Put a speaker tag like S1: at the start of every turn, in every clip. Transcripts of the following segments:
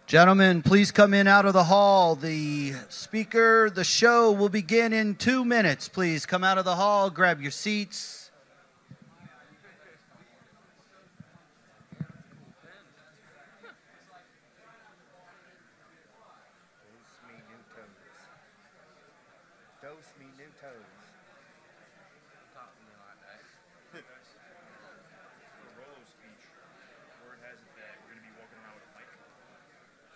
S1: Gentlemen, please come in out of the hall. The show will begin in 2 minutes. Please come out of the hall, grab your seats.
S2: Dose me new toes.
S3: Rolo speech, word has it that we're going to be walking around with a mic.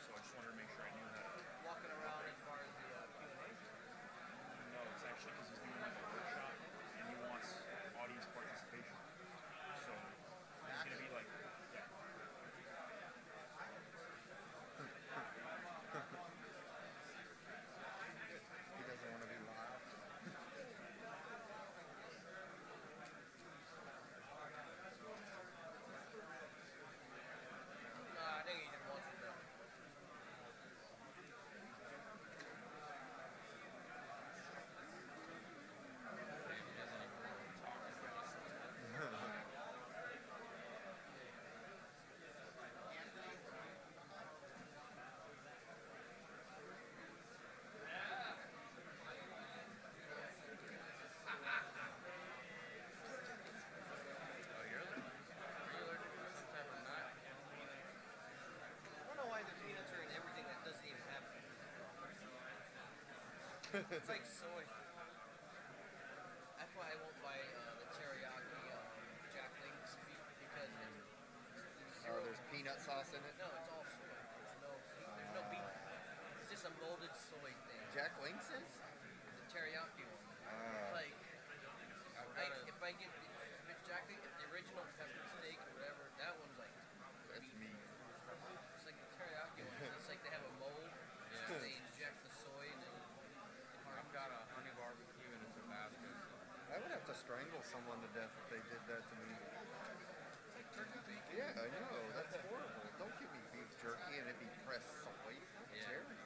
S3: So I just wanted to make sure I knew that.
S4: Walking around as far as the Q&A?
S3: No, it's actually because he's doing like a workshop and he wants audience participation. So it's going to be like, yeah.
S2: He doesn't want to be live.
S4: I think he just wants to know. It's like soy. That's why I won't buy the teriyaki Jack Link's beef because it's zero.
S2: There's peanut sauce in it?
S4: No, it's all soy. There's no beef. It's just a molded soy thing.
S2: Jack Link's is?
S4: The teriyaki one. Like, if I get if it's Jack Link, if the original pepper steak or whatever, that one's like
S2: that's meat.
S4: It's like the teriyaki one. It's like they have a mold. Yeah. They inject the soy and then.
S5: I've got a honey barbecue and a Tabasco.
S2: I would have to strangle someone to death if they did that to me.
S4: It's like turkey bacon.
S2: Yeah, I know. That's horrible. Don't give me beef jerky and it be pressed soy.
S5: Yeah.
S2: Terrible.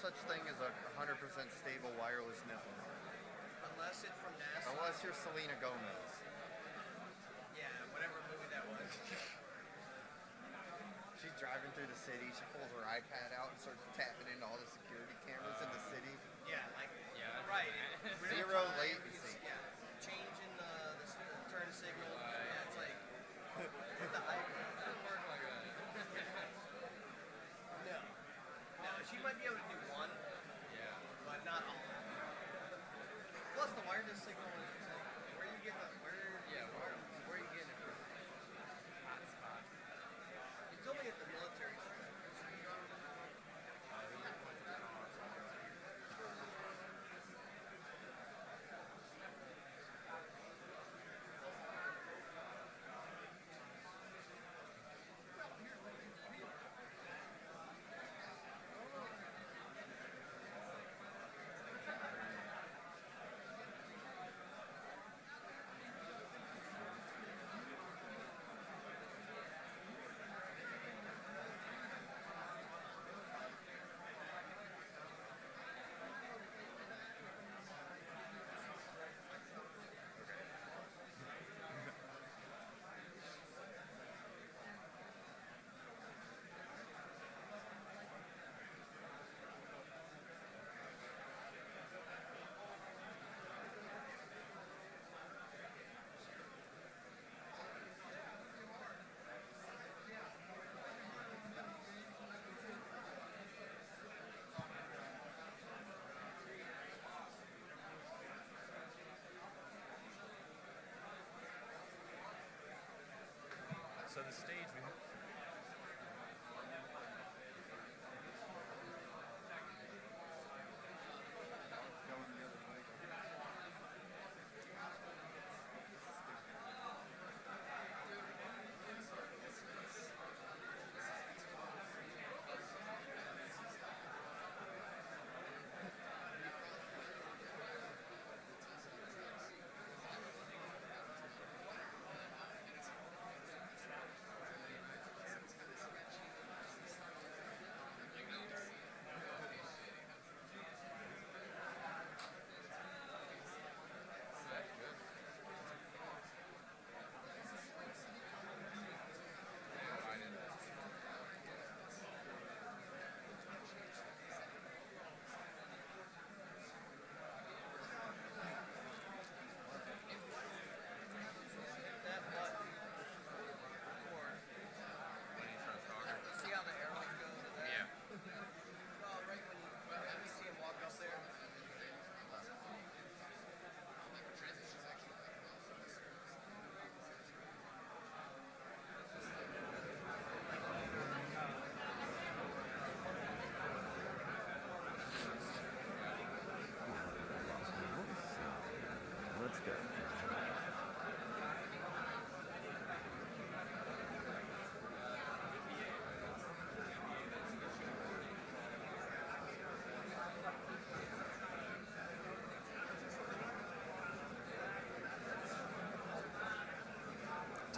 S2: Such thing as a 100% stable wireless network.
S4: Unless it's from NASA.
S2: Unless you're Selena Gomez.
S4: Yeah, whatever movie that was.
S2: city. She pulls her iPad out and starts tapping into all the security cameras in the city.
S4: Yeah, like
S5: Yeah.
S4: right.
S2: Zero latency.
S4: Yeah, changing the turn signal. Yeah, it's like the hype.
S5: Doesn't work like that.
S4: No, no, she might be able to do one,
S5: Yeah.
S4: but not all. Plus the wireless signal is like, where you get the
S5: Yeah,
S4: where are you getting it from?
S5: Hotspot.
S4: It's only at the military school.
S3: So the stage we
S4: That button record.
S5: When he starts talking.
S4: See how the arrows go to that?
S5: Yeah.
S4: Oh, right when you see him walk up there.
S1: Let's go.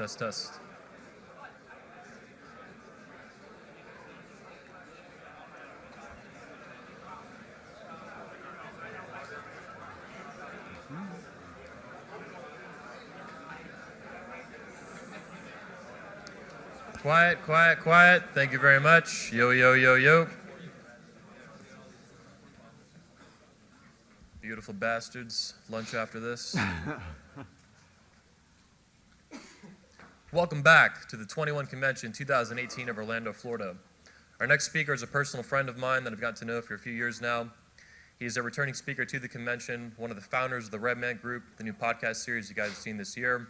S3: test test. Quiet, quiet, quiet. Thank you very much. Yo, yo, yo, yo. Beautiful bastards. Lunch after this. Welcome back to the 21 Convention 2018 of Orlando, Florida. Our next speaker is a personal friend of mine that I've gotten to know for a few years now. He is a returning speaker to the convention, one of the founders of the Red Man Group, the new podcast series you guys have seen this year.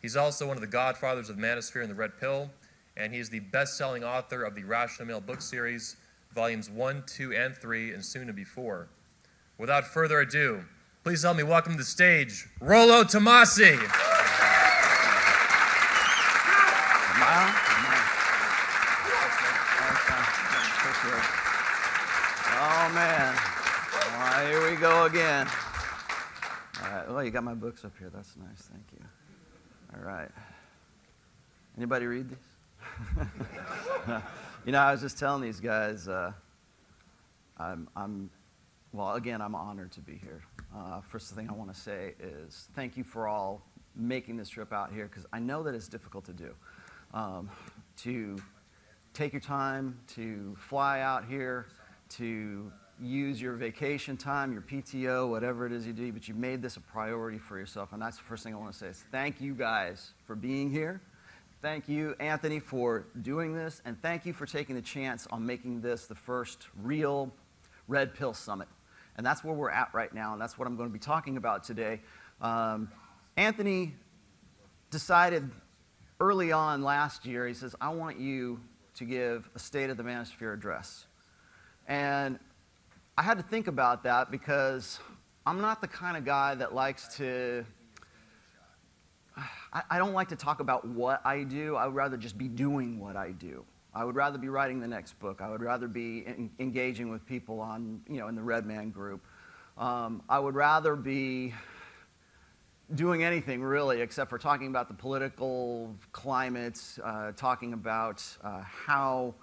S3: He's also one of the godfathers of the Manosphere and the Red Pill, and he is the best-selling author of the Rational Male book series, volumes 1, 2, and 3, and soon to be 4. Without further ado, please help me welcome to the stage, Rollo Tomasi.
S6: Oh, man. All right, here we go again. All right. Well, you got my books up here. That's nice. Thank you. All right. Anybody read these? You know, I was just telling these guys, well, again, I'm honored to be here. First thing I want to say is thank you for all making this trip out here, because I know that it's difficult to do. To take your time to fly out here, to use your vacation time, your PTO, whatever it is you do, but you made this a priority for yourself. And that's the first thing I want to say is thank you guys for being here. Thank you, Anthony, for doing this. And thank you for taking the chance on making this the first real Red Pill Summit. And that's where we're at right now, and that's what I'm going to be talking about today. Anthony decided early on last year, he says, I want you to give a State of the Manosphere address. And I had to think about that because I'm not the kind of guy that likes to, I don't like to talk about what I do. I would rather just be doing what I do. I would rather be writing the next book. I would rather be engaging with people on, in the Red Man group. I would rather be doing anything really except for talking about the political climate, talking about how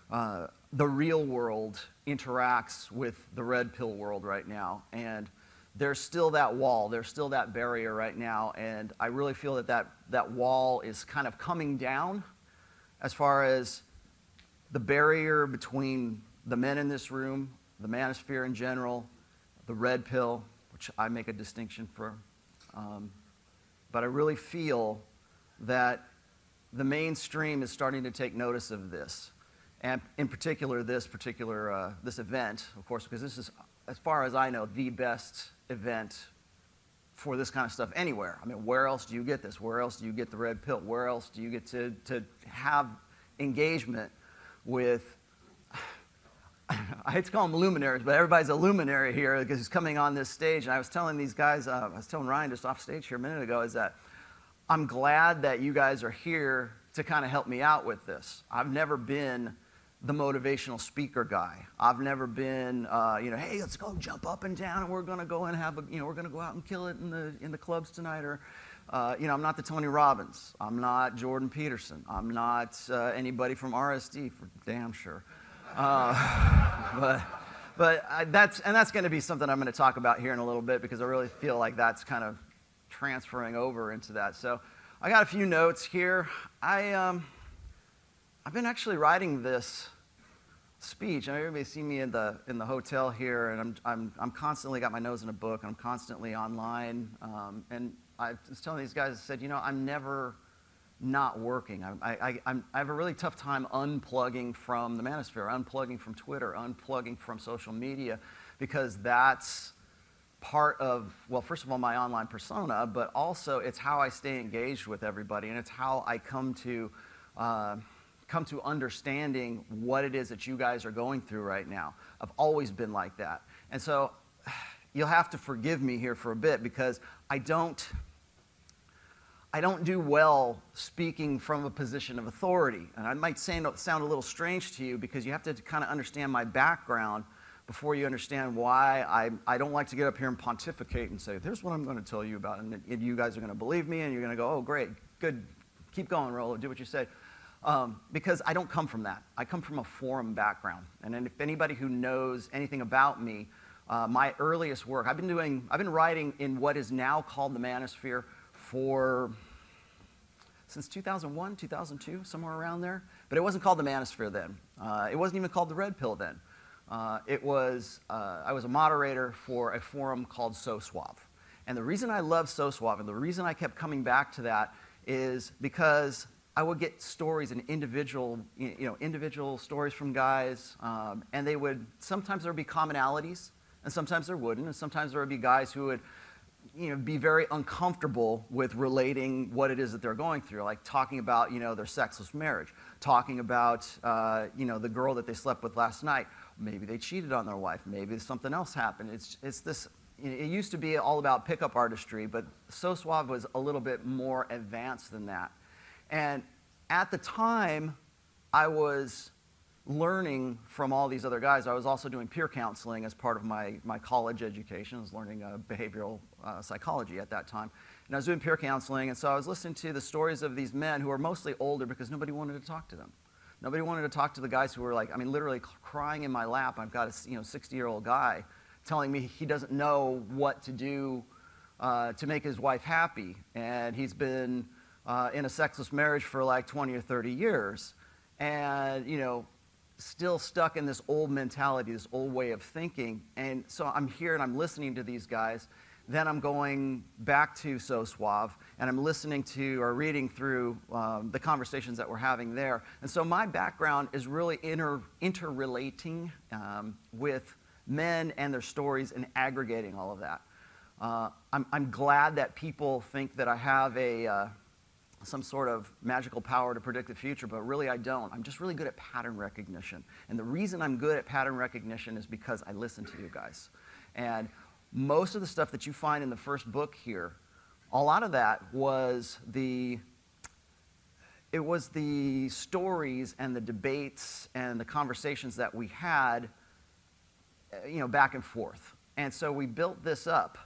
S6: the real world interacts with the red pill world right now. And there's still that wall, there's still that barrier right now, and I really feel that wall is kind of coming down as far as the barrier between the men in this room, the manosphere in general, the red pill, which I make a distinction for. But I really feel that the mainstream is starting to take notice of this. And in particular, this event, of course, because this is, as far as I know, the best event for this kind of stuff anywhere. I mean, where else do you get this? Where else do you get the red pill? Where else do you get to have engagement with, I hate to call them luminaries, but everybody's a luminary here because he's coming on this stage. And I was telling these guys, I was telling Ryan just off stage here a minute ago, is that I'm glad that you guys are here to kind of help me out with this. I've never been the motivational speaker guy. I've never been, hey, let's go jump up and down, and we're going to go and have we're going to go out and kill it in the clubs tonight. Or, I'm not the Tony Robbins. I'm not Jordan Peterson. I'm not anybody from RSD for damn sure. But that's going to be something I'm going to talk about here in a little bit because I really feel like that's kind of transferring over into that. So I got a few notes here. I've been actually writing this speech. I mean, everybody see me in the hotel here, and I'm constantly got my nose in a book, and I'm constantly online. And I was telling these guys, I said, I'm never not working. I have a really tough time unplugging from the manosphere, unplugging from Twitter, unplugging from social media, because that's part of, well, first of all, my online persona, but also it's how I stay engaged with everybody, and it's how I come to understanding what it is that you guys are going through right now. I've always been like that. And so you'll have to forgive me here for a bit because I don't do well speaking from a position of authority. And I might sound a little strange to you because you have to kind of understand my background before you understand why I don't like to get up here and pontificate and say, here's what I'm going to tell you about. And you guys are going to believe me and you're going to go, oh, great, good, keep going, Rollo, do what you say. Because I don't come from that. I come from a forum background. And if anybody who knows anything about me, my earliest work, I've been writing in what is now called the manosphere since 2001, 2002, somewhere around there. But it wasn't called the manosphere then. It wasn't even called the red pill then. I was a moderator for a forum called SoSuave. And the reason I love SoSuave and the reason I kept coming back to that is because I would get stories and individual stories from guys, and sometimes there would be commonalities, and sometimes there wouldn't, and sometimes there would be guys who would, be very uncomfortable with relating what it is that they're going through, like talking about, their sexless marriage, talking about, the girl that they slept with last night. Maybe they cheated on their wife. Maybe something else happened. It's this. It used to be all about pickup artistry, but SoSuave was a little bit more advanced than that. And at the time, I was learning from all these other guys. I was also doing peer counseling as part of my college education. I was learning behavioral psychology at that time. And I was doing peer counseling, and so I was listening to the stories of these men who were mostly older because nobody wanted to talk to them. Nobody wanted to talk to the guys who were literally crying in my lap. I've got a 60-year-old guy telling me he doesn't know what to do to make his wife happy. And he's been in a sexless marriage for like 20 or 30 years. and, still stuck in this old mentality, this old way of thinking. And so I'm here and I'm listening to these guys. Then I'm going back to So Suave, and I'm listening to or reading through the conversations that we're having there. And so my background is really interrelating with men and their stories and aggregating all of that. I'm glad that people think that I have some sort of magical power to predict the future, but really I don't. I'm just really good at pattern recognition. And the reason I'm good at pattern recognition is because I listen to you guys. And most of the stuff that you find in the first book here, a lot of that was the stories and the debates and the conversations that we had, back and forth. And so we built this up.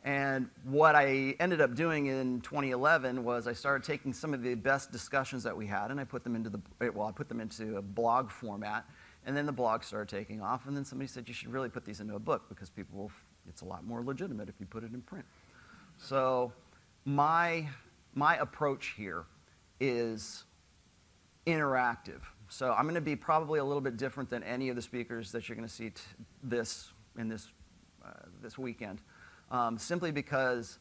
S6: And what I ended up doing in 2011 was I started taking some of the best discussions that we had, and I put them into a blog format. And then the blog started taking off, and then somebody said you should really put these into a book because it's a lot more legitimate if you put it in print. So my approach here is interactive. So I'm going to be probably a little bit different than any of the speakers that you're going to see this weekend, simply because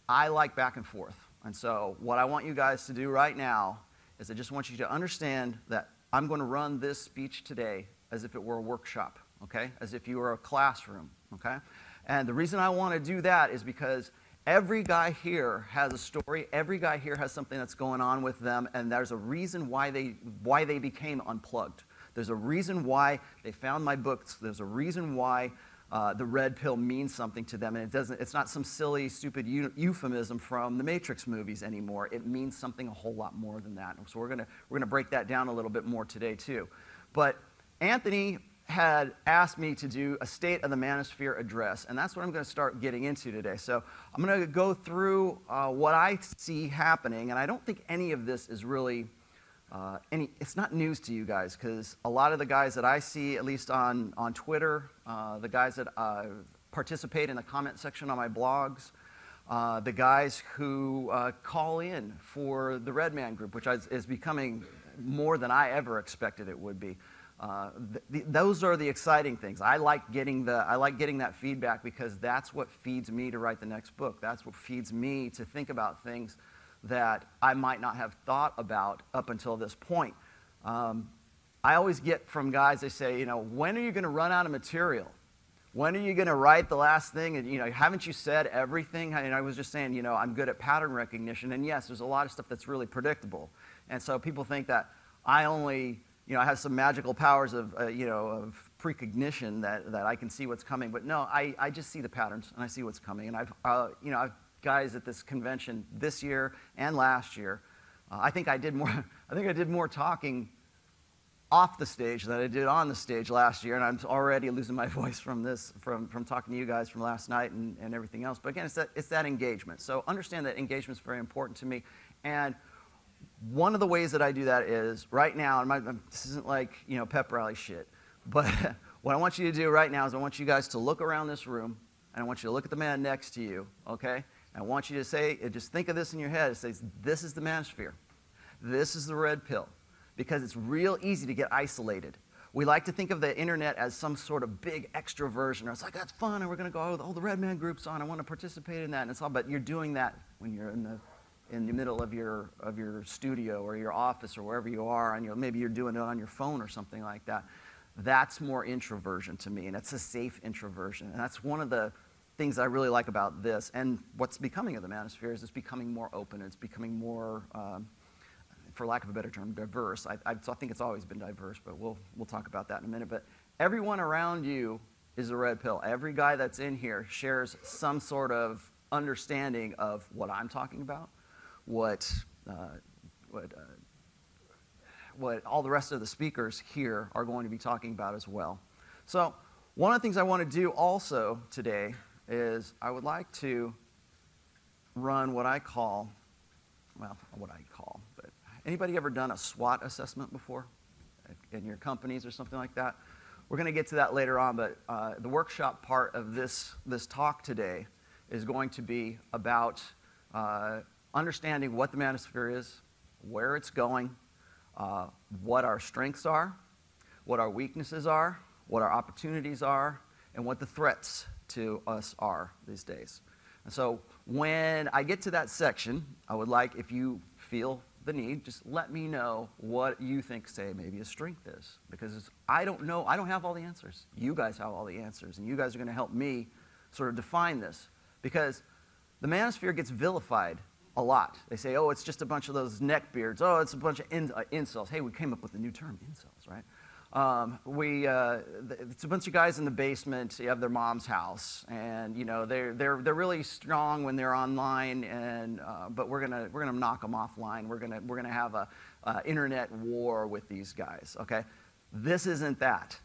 S6: I like back and forth. And so what I want you guys to do right now is I just want you to understand that I'm going to run this speech today as if it were a workshop, okay? As if you were a classroom, okay? And the reason I want to do that is because every guy here has a story. Every guy here has something that's going on with them, and there's a reason why they became unplugged. There's a reason why they found my books. There's a reason why the red pill means something to them, and it's not some silly, stupid euphemism from the Matrix movies anymore. It means something a whole lot more than that. So we're gonna break that down a little bit more today too. But Anthony had asked me to do a State of the Manosphere address, and that's what I'm going to start getting into today. So I'm going to go through what I see happening, and I don't think any of this is really it's not news to you guys, because a lot of the guys that I see, at least on Twitter, the guys that participate in the comment section on my blogs, the guys who call in for the Red Man Group, which is becoming more than I ever expected it would be. Those are the exciting things. I like getting that feedback because that's what feeds me to write the next book. That's what feeds me to think about things that I might not have thought about up until this point. I always get from guys, they say, when are you going to run out of material? When are you going to write the last thing? And, haven't you said everything? And I was just saying, I'm good at pattern recognition. And yes, there's a lot of stuff that's really predictable. And so people think that I only, I have some magical powers of precognition that I can see what's coming. But no, I just see the patterns and I see what's coming. And I've guys at this convention this year and last year, I think I did more talking off the stage than I did on the stage last year, and I'm already losing my voice from talking to you guys from last night and everything else. But again, it's that engagement. So understand that engagement is very important to me. And one of the ways that I do that is right now, and this isn't like pep rally shit, but what I want you to do right now is I want you guys to look around this room, and I want you to look at the man next to you, okay? And I want you to say, just think of this in your head. It says, this is the manosphere. This is the red pill. Because it's real easy to get isolated. We like to think of the internet as some sort of big extroversion. Or it's like, that's fun, and we're going to go, oh, the Red Man Group's on. I want to participate in that. And it's all, but you're doing that when you're in the middle of your studio or your office or wherever you are, and maybe you're doing it on your phone or something like that. That's more introversion to me, and it's a safe introversion. And that's one of the things I really like about this. And what's becoming of the manosphere is it's becoming more open. It's becoming more, for lack of a better term, diverse. I think it's always been diverse, but we'll talk about that in a minute. But everyone around you is a red pill. Every guy that's in here shares some sort of understanding of what I'm talking about, what all the rest of the speakers here are going to be talking about as well. So one of the things I want to do also today is I would like to run what I call, but anybody ever done a SWOT assessment before in your companies or something like that? We're going to get to that later on, but the workshop part of this talk today is going to be about understanding what the manosphere is, where it's going, what our strengths are, what our weaknesses are, what our opportunities are, and what the threats to us are these days. And so when I get to that section, I would like, if you feel the need, just let me know what you think, say, maybe a strength is. Because I don't know, I don't have all the answers. You guys have all the answers, and you guys are going to help me sort of define this. Because the manosphere gets vilified a lot. They say, oh, it's just a bunch of those neckbeards. Oh, it's a bunch of incels. Hey, we came up with a new term, incels, right? It's a bunch of guys in the basement. You have their mom's house, and you know they're really strong when they're online, and but we're gonna knock them offline. We're gonna have a internet war with these guys. Okay, this isn't that.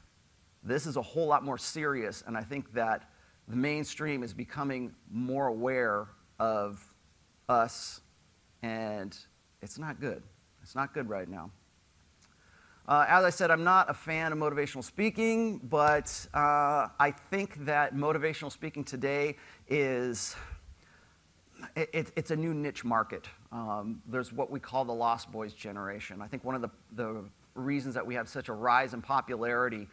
S6: This is a whole lot more serious, and I think that the mainstream is becoming more aware of us, and it's not good. It's not good right now. As I said, I'm not a fan of motivational speaking, but I think that motivational speaking today is, it's a new niche market. There's what we call the Lost Boys generation. I think one of the reasons that we have such a rise in popularity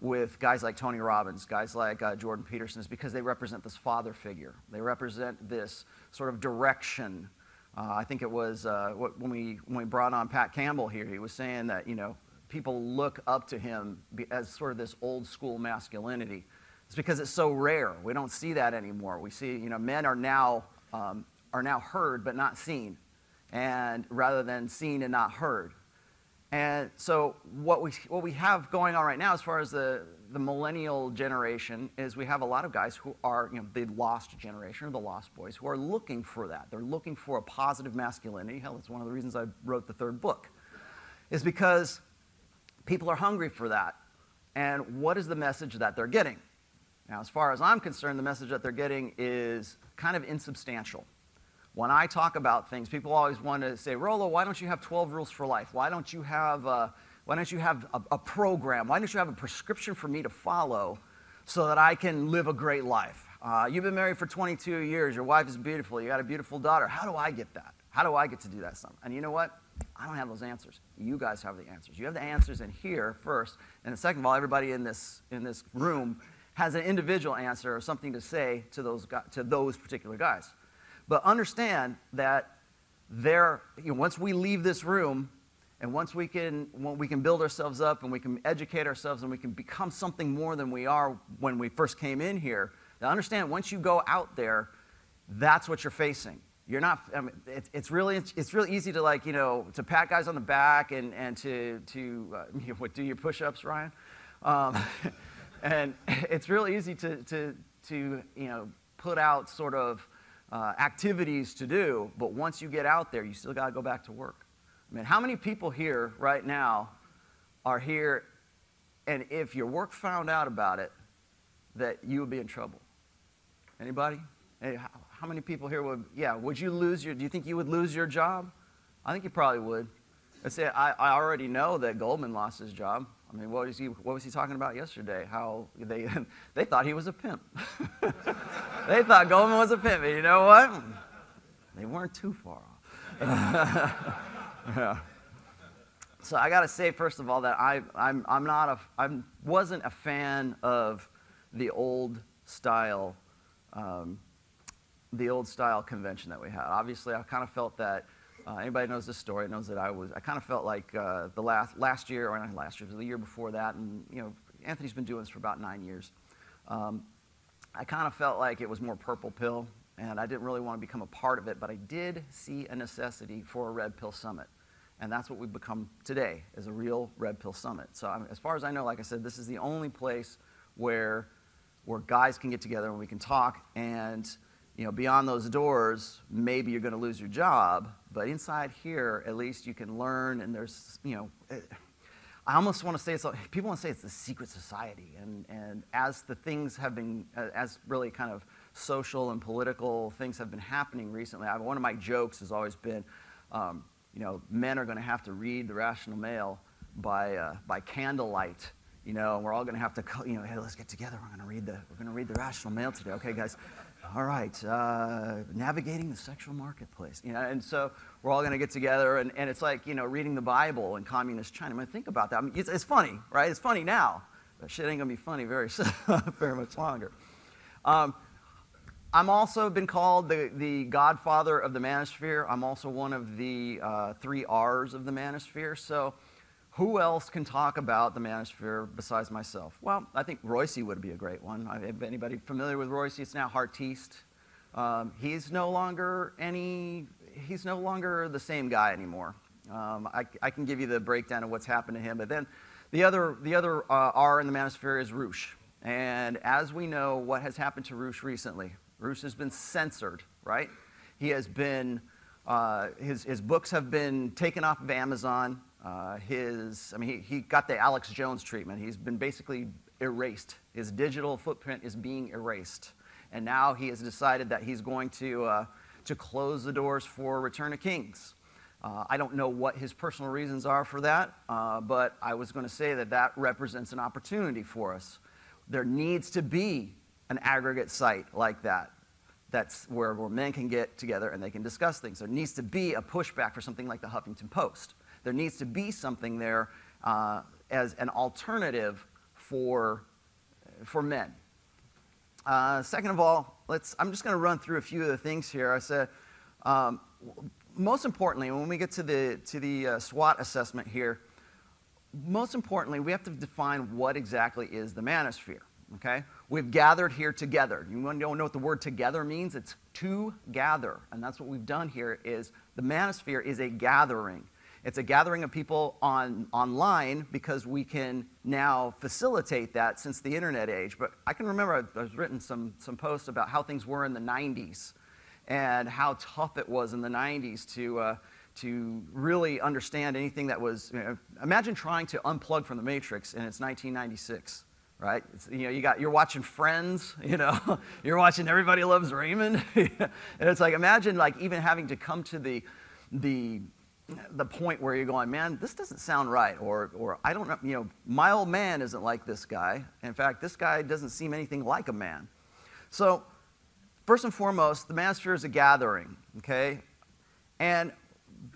S6: with guys like Tony Robbins, guys like Jordan Peterson, is because they represent this father figure. They represent this sort of direction. I think it was when we brought on Pat Campbell here, he was saying that, you know, people look up to him as sort of this old school masculinity. It's because it's so rare. We don't see that anymore. We see, you know, men are now heard but not seen, and rather than seen and not heard. And so what we have going on right now as far as the millennial generation is we have a lot of guys who are, you know, the lost generation or the lost boys who are looking for that. They're looking for a positive masculinity. Hell, it's one of the reasons I wrote the third book, is because people are hungry for that. And what is the message that they're getting? Now, as far as I'm concerned, the message that they're getting is kind of insubstantial. When I talk about things, people always want to say, Rollo, why don't you have 12 rules for life? Why don't you have a program? Why don't you have a prescription for me to follow so that I can live a great life? You've been married for 22 years. Your wife is beautiful. You got a beautiful daughter. How do I get that? How do I get to do that stuff? And you know what? I don't have those answers. You guys have the answers. You have the answers in here first. And second of all, everybody in this room has an individual answer or something to say to those particular guys. But understand that once we leave this room, and once we can build ourselves up and we can educate ourselves and we can become something more than we are when we first came in here, now understand, once you go out there, that's what you're facing. You're not. I mean, it's really easy to, like, you know, to pat guys on the back and to do your push-ups, Ryan, and it's really easy to you know, put out sort of activities to do, but once you get out there, you still got to go back to work. I mean, how many people here right now are here, and if your work found out about it, that you would be in trouble? Anybody? Hey, how many people here would you lose do you think you would lose your job? I think you probably would. Let's say I already know that Goldman lost his job. I mean, what was he talking about yesterday? How they thought he was a pimp. They thought Goldman was a pimp. And you know what? They weren't too far off. Yeah. So I got to say, first of all, that I wasn't a fan of the old style convention that we had. Obviously, I kind of felt that. Anybody knows this story knows that I kind of felt like the last year, or not last year, but the year before that, and you know, Anthony's been doing this for about 9 years. I kind of felt like it was more purple pill, and I didn't really want to become a part of it, but I did see a necessity for a Red Pill Summit, and that's what we've become today, is a real Red Pill Summit. So as far as I know, like I said, this is the only place where guys can get together and we can talk, and you know, beyond those doors, maybe you're going to lose your job, but inside here, at least you can learn, and there's, you know, I almost want to say people want to say it's the secret society, and as the things have been, as really kind of social and political things have been happening recently, one of my jokes has always been, you know, men are going to have to read the Rational Mail by candlelight. You know, and we're all going to have to, you know, hey, let's get together. We're going to read the Rational Mail today. Okay, guys, all right, navigating the sexual marketplace. And so we're all going to get together, and it's like, reading the Bible in communist China. I mean, think about that. I mean, it's funny, right? It's funny now. That shit ain't going to be funny very much longer. I'm also been called the godfather of the manosphere. I'm also one of the 3 R's of the manosphere. So who else can talk about the manosphere besides myself? Well, I think Royce would be a great one. If anybody familiar with Royce, it's now Heartiste. He's no longer the same guy anymore. I can give you the breakdown of what's happened to him, but then the other R in the manosphere is Roosh. And as we know, what has happened to Roosh recently? Roosh has been censored, right? He has been, his books have been taken off of Amazon. He got the Alex Jones treatment. He's been basically erased. His digital footprint is being erased. And now he has decided that he's going to close the doors for Return of Kings. I don't know what his personal reasons are for that, but I was going to say that represents an opportunity for us. There needs to be an aggregate site like that. That's where men can get together and they can discuss things. There needs to be a pushback for something like the Huffington Post. There needs to be something there as an alternative for men. Second of all, I'm just going to run through a few of the things here. I said, most importantly, when we get to the SWOT assessment here, most importantly, we have to define what exactly is the manosphere. Okay? We've gathered here together. You want to know what the word together means? It's to gather. And that's what we've done here is the manosphere is a gathering. It's a gathering of people online because we can now facilitate that since the internet age. But I can remember I've written some posts about how things were in the 90s and how tough it was in the 90s to really understand anything that was, imagine trying to unplug from the Matrix and it's 1996. Right? You're watching Friends, you're watching Everybody Loves Raymond. And it's like, imagine like even having to come to the point where you're going, man, this doesn't sound right, or I don't know, my old man isn't like this guy. In fact, this guy doesn't seem anything like a man. So first and foremost, the manosphere is a gathering, okay? And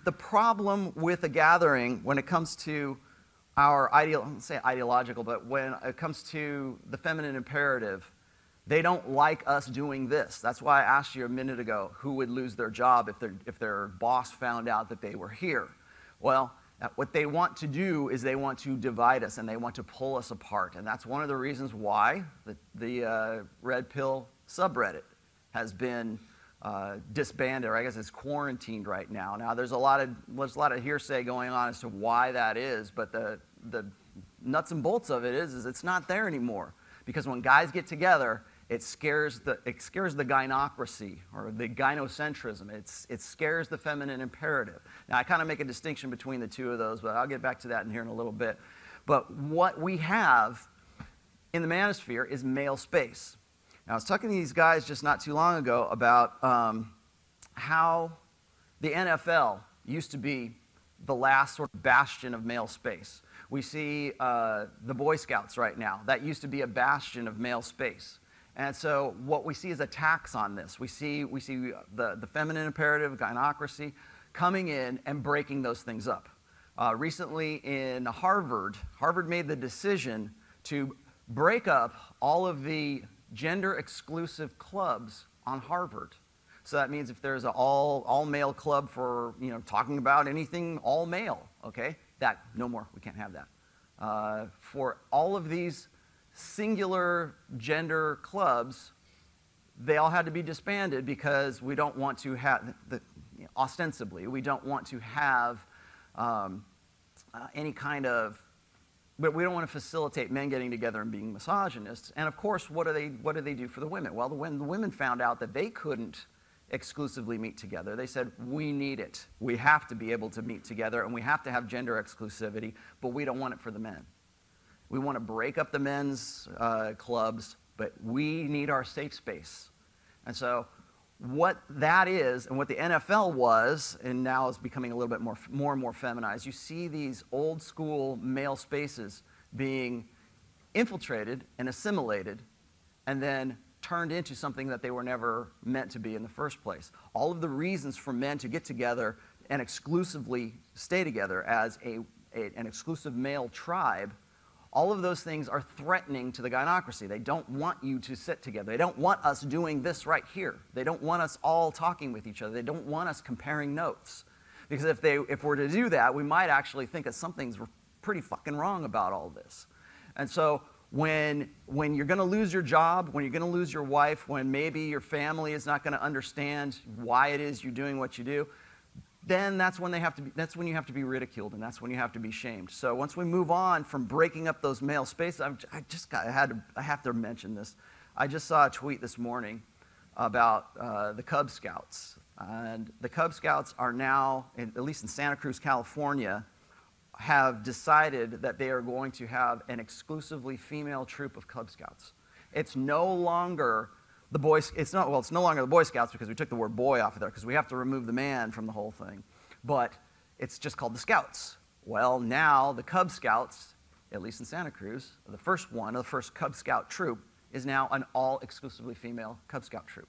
S6: the problem with a gathering when it comes to our ideological, but when it comes to the feminine imperative, they don't like us doing this. That's why I asked you a minute ago who would lose their job if their boss found out that they were here. Well, what they want to do is they want to divide us and they want to pull us apart. And that's one of the reasons why the Red Pill subreddit has been disbanded, or I guess it's quarantined right now. Now, there's a lot of hearsay going on as to why that is, but the nuts and bolts of it is it's not there anymore. Because when guys get together, it scares the gynocracy or the gynocentrism. It scares the feminine imperative. Now, I kind of make a distinction between the two of those, but I'll get back to that in here in a little bit. But what we have in the manosphere is male space. Now, I was talking to these guys just not too long ago about how the NFL used to be the last sort of bastion of male space. We see the Boy Scouts right now. That used to be a bastion of male space. And so what we see is attacks on this. We see the feminine imperative, gynocracy, coming in and breaking those things up. Recently in Harvard made the decision to break up all of the gender-exclusive clubs on Harvard. So that means if there's an all-male club for talking about anything all-male, okay, that no more. We can't have that. For all of these singular gender clubs, they all had to be disbanded because we don't want to have ostensibly we don't want to have any kind of. But we don't want to facilitate men getting together and being misogynists. And of course, what do they do for the women? Well, when the women found out that they couldn't exclusively meet together, they said, we need it. We have to be able to meet together, and we have to have gender exclusivity, but we don't want it for the men. We want to break up the men's clubs, but we need our safe space. And so what that is, and what the NFL was, and now is becoming a little bit more and more feminized, you see these old school male spaces being infiltrated and assimilated and then turned into something that they were never meant to be in the first place. All of the reasons for men to get together and exclusively stay together as an exclusive male tribe, all of those things are threatening to the gynocracy. They don't want you to sit together. They don't want us doing this right here. They don't want us all talking with each other. They don't want us comparing notes. Because if we're to do that, we might actually think that something's pretty fucking wrong about all this. And so when you're going to lose your job, when you're going to lose your wife, when maybe your family is not going to understand why it is you're doing what you do, then that's when you have to be ridiculed, and that's when you have to be shamed. So once we move on from breaking up those male spaces, I have to mention this. I just saw a tweet this morning about the Cub Scouts, and the Cub Scouts are now, at least in Santa Cruz, California, have decided that they are going to have an exclusively female troop of Cub Scouts. It's no longer the Boy. It's no longer the Boy Scouts because we took the word boy off of there because we have to remove the man from the whole thing. But it's just called the Scouts. Well, now the Cub Scouts, at least in Santa Cruz, the first Cub Scout troop is now an all exclusively female Cub Scout troop.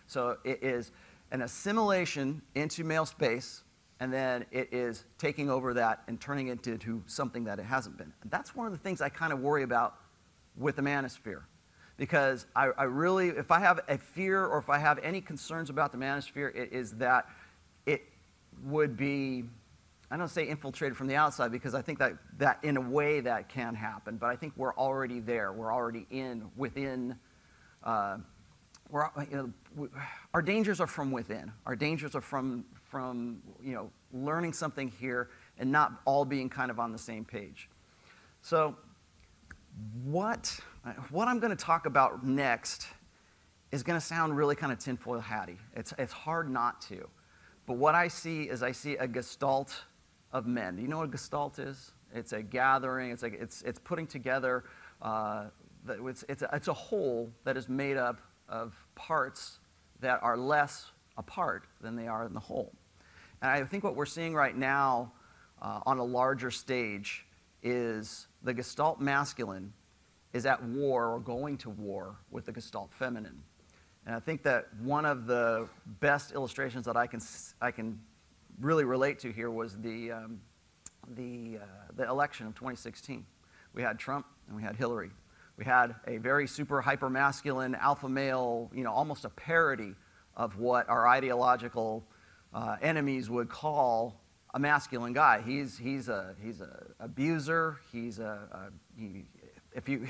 S6: So it is an assimilation into male space, and then it is taking over that and turning it into something that it hasn't been. And that's one of the things I kind of worry about with the manosphere. Because I really, if I have a fear or if I have any concerns about the manosphere, it is that it would be, I don't say infiltrated from the outside, because I think that in a way that can happen, but I think we're already there. We're already within, our dangers are from within. Our dangers are from learning something here and not all being kind of on the same page. So what I'm going to talk about next is going to sound really kind of tinfoil hatty. It's hard not to. But what I see is a gestalt of men. Do you know what a gestalt is? It's a gathering. It's putting together. It's a whole that is made up of parts that are less apart than they are in the whole. And I think what we're seeing right now on a larger stage is the Gestalt masculine is at war or going to war with the Gestalt feminine. And I think that one of the best illustrations that I can really relate to here was the election of 2016. We had Trump and we had Hillary. We had a very super hyper masculine alpha male, almost a parody of what our ideological enemies would call a masculine guy. He's a abuser. If you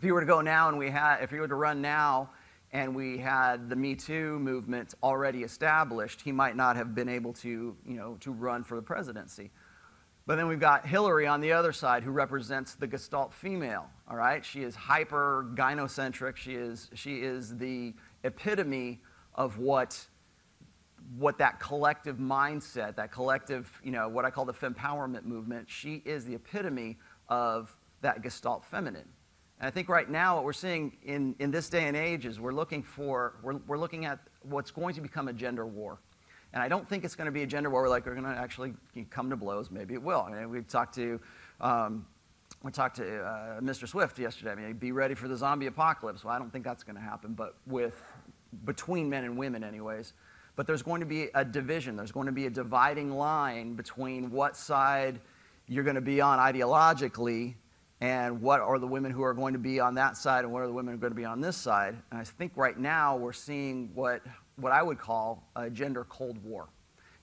S6: were to go now and if you were to run now and we had the Me Too movement already established, he might not have been able to run for the presidency. But then we've got Hillary on the other side, who represents the Gestalt female. All right, she is hyper gynocentric. She is the epitome of what that collective mindset, that collective, what I call the fempowerment movement. She is the epitome of that Gestalt feminine. And I think right now what we're seeing in this day and age is we're looking at what's going to become a gender war. And I don't think it's going to be a gender war where we're going to actually come to blows. Maybe it will. I mean, we talked to Mr. Swift yesterday. I mean, be ready for the zombie apocalypse. Well, I don't think that's going to happen, but between men and women anyways. But there's going to be a division. There's going to be a dividing line between what side you're going to be on ideologically and what are the women who are going to be on that side and what are the women who are going to be on this side. And I think right now we're seeing what I would call a gender cold war.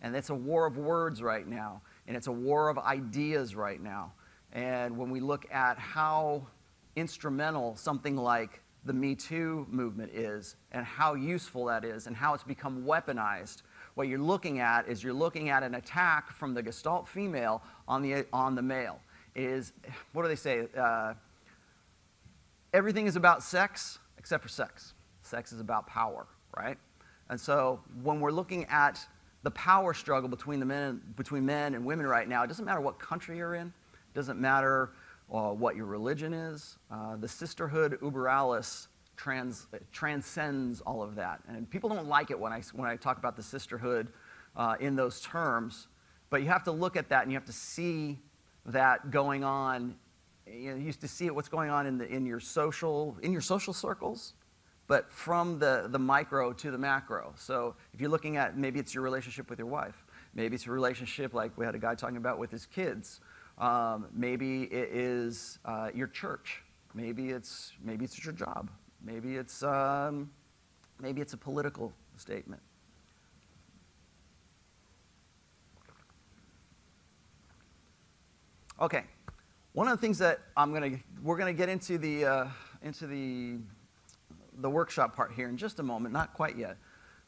S6: And it's a war of words right now, and it's a war of ideas right now. And when we look at how instrumental something like the Me Too movement is and how useful that is and how it's become weaponized, what you're looking at is an attack from the Gestalt female on the male. It is, what do they say? Everything is about sex except for sex. Sex is about power, right? And so when we're looking at the power struggle between men and women right now, it doesn't matter what country you're in. It doesn't matter what your religion is. The sisterhood uber alles transcends all of that. And people don't like it when I talk about the sisterhood in those terms. But you have to look at that and you have to see that going on. You used to see what's going on in your social circles. but from the micro to the macro. So if you're looking at, maybe it's your relationship with your wife. Maybe it's a relationship like we had a guy talking about with his kids. Maybe it is your church. Maybe it's your job. Maybe it's a political statement. Okay, one of the things that we're gonna get into the workshop part here in just a moment. Not quite yet,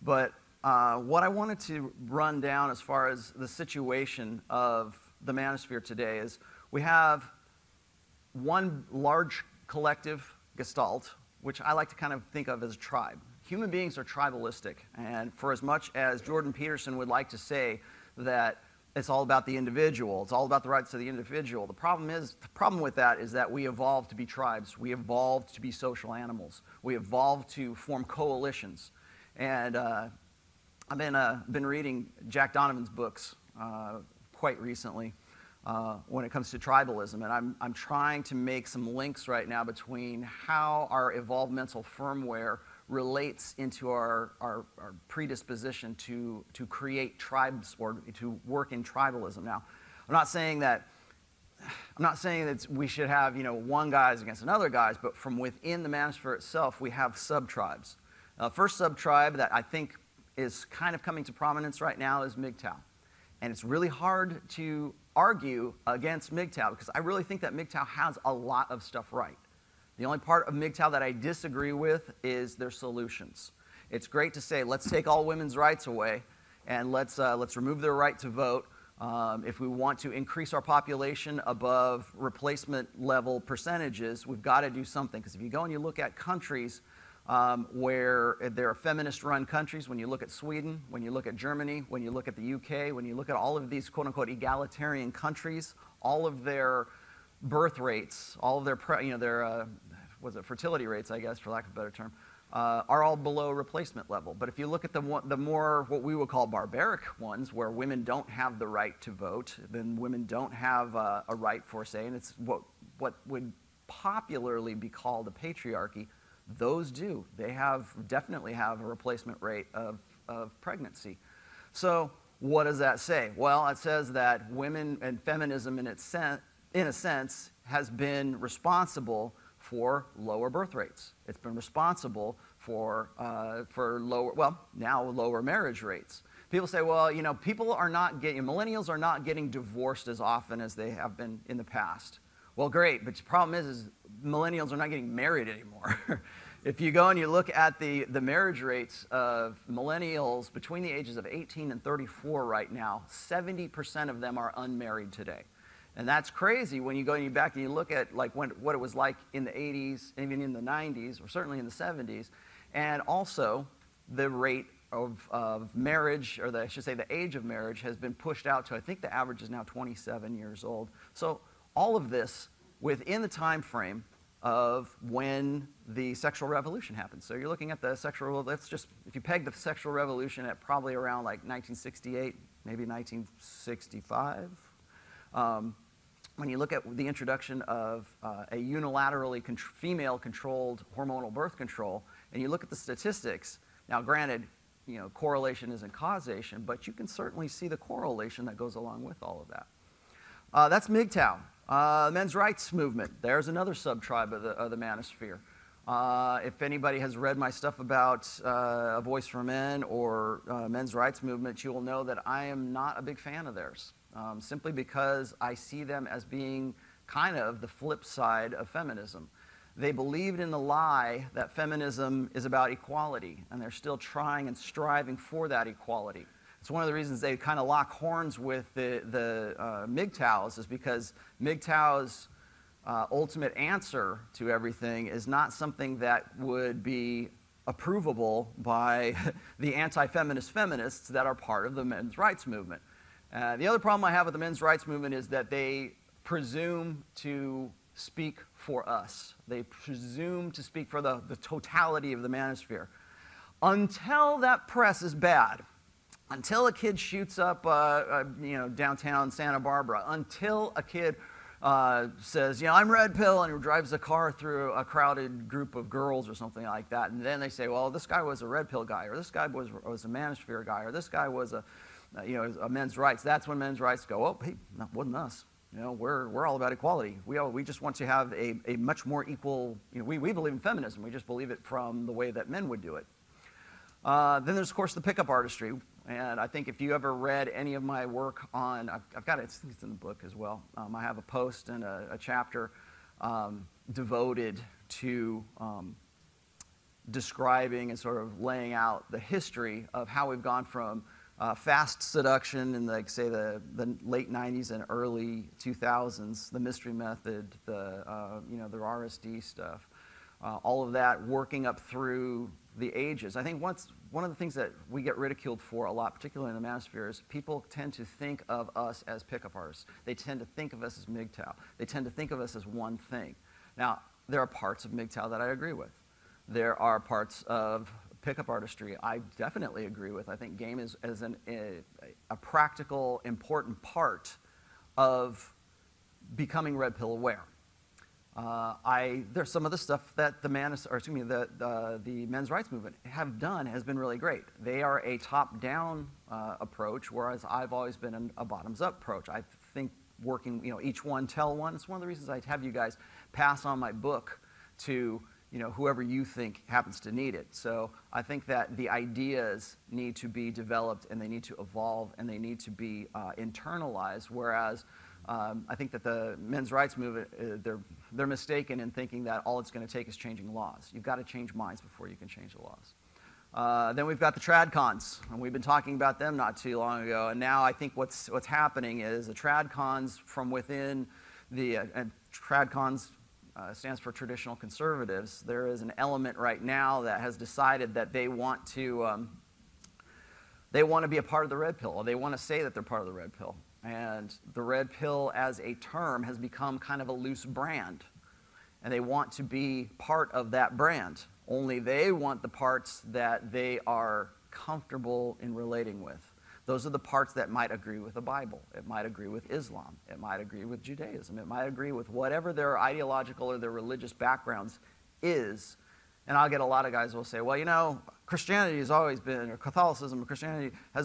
S6: but what I wanted to run down as far as the situation of the manosphere today is we have one large collective gestalt, which I like to kind of think of as a tribe. Human beings are tribalistic, and for as much as Jordan Peterson would like to say that it's all about the individual, it's all about the rights of the individual, the problem with that is that we evolved to be tribes. We evolved to be social animals. We evolved to form coalitions. And I've been reading Jack Donovan's books quite recently when it comes to tribalism, and I'm trying to make some links right now between how our evolved mental firmware relates into our predisposition to create tribes or to work in tribalism. Now, I'm not saying that we should have one guys against another guys, but from within the manosphere itself, we have sub-tribes. First sub-tribe that I think is kind of coming to prominence right now is MGTOW. And it's really hard to argue against MGTOW because I really think that MGTOW has a lot of stuff right. The only part of MGTOW that I disagree with is their solutions. It's great to say, let's take all women's rights away and let's remove their right to vote. If we want to increase our population above replacement level percentages, we've got to do something. Because if you go and you look at countries where there are feminist-run countries, when you look at Sweden, when you look at Germany, when you look at the UK, when you look at all of these quote-unquote egalitarian countries, all of their birth rates, all of their fertility rates, I guess, for lack of a better term, are all below replacement level. But if you look at the more what we would call barbaric ones, where women don't have the right to vote, then women don't have a right for say, and it's what would popularly be called a patriarchy. Those do. They definitely have a replacement rate of pregnancy. So what does that say? Well, it says that women and feminism in a sense has been responsible for lower birth rates. It's been responsible for lower marriage rates. People say, well, millennials are not getting divorced as often as they have been in the past. Well, great, but the problem is millennials are not getting married anymore. If you go and you look at the marriage rates of millennials between the ages of 18 and 34 right now, 70% of them are unmarried today. And that's crazy when you go back and you look at what it was like in the 80s, even in the 90s, or certainly in the 70s. And also, the rate of marriage, or I should say the age of marriage, has been pushed out to, I think the average is now 27 years old. So all of this within the time frame of when the sexual revolution happened. So you're looking at the if you peg the sexual revolution at probably around like 1968, maybe 1965. When you look at the introduction of a unilaterally female-controlled hormonal birth control, and you look at the statistics, now granted, correlation isn't causation, but you can certainly see the correlation that goes along with all of that. That's MGTOW. Men's rights movement. There's another sub-tribe of the manosphere. If anybody has read my stuff about A Voice for Men or men's rights movement, you will know that I am not a big fan of theirs. Simply because I see them as being kind of the flip side of feminism. They believed in the lie that feminism is about equality, and they're still trying and striving for that equality. It's one of the reasons they kind of lock horns with the MGTOWs, is because MGTOW's ultimate answer to everything is not something that would be approvable by the anti-feminist feminists that are part of the men's rights movement. The other problem I have with the men's rights movement is that they presume to speak for us. They presume to speak for the totality of the manosphere. Until that press is bad, until a kid shoots up downtown Santa Barbara, until a kid says, I'm red pill, and drives a car through a crowded group of girls or something like that. And then they say, well, this guy was a red pill guy, or this guy was a manosphere guy, or this guy was a men's rights. That's when men's rights go, oh, hey, that wasn't us. We're all about equality. We just want to have a much more equal, we believe in feminism. We just believe it from the way that men would do it. Then there's, of course, the pickup artistry. And I think if you ever read any of my work on, I've got it, it's in the book as well. I have a post and a chapter devoted to describing and sort of laying out the history of how we've gone from fast seduction in, like, say, the late 90s and early 2000s, the mystery method, the RSD stuff, all of that working up through the ages. I think one of the things that we get ridiculed for a lot, particularly in the manosphere, is people tend to think of us as pickup artists. They tend to think of us as MGTOW. They tend to think of us as one thing. Now, there are parts of MGTOW that I agree with. There are parts of pickup artistry I definitely agree with. I think game is a practical, important part of becoming red pill aware. There's some of the stuff that the men's rights movement have done has been really great. They are a top-down approach, whereas I've always been a bottoms-up approach. I think working, each one tell one. It's one of the reasons I have you guys pass on my book to whoever you think happens to need it. So I think that the ideas need to be developed, and they need to evolve, and they need to be internalized, whereas I think that the men's rights movement, they're mistaken in thinking that all it's going to take is changing laws. You've got to change minds before you can change the laws. Then we've got the tradcons, and we've been talking about them not too long ago. And now I think what's happening is the tradcons from within the and tradcons stands for traditional conservatives. There is an element right now that has decided that they want to be a part of the red pill, or they want to say that they're part of the red pill. And the red pill as a term has become kind of a loose brand. And they want to be part of that brand. Only they want the parts that they are comfortable in relating with. Those are the parts that might agree with the Bible. It might agree with Islam. It might agree with Judaism. It might agree with whatever their ideological or their religious backgrounds is. And I'll get a lot of guys who will say, well, Christianity has always been, or Catholicism or Christianity has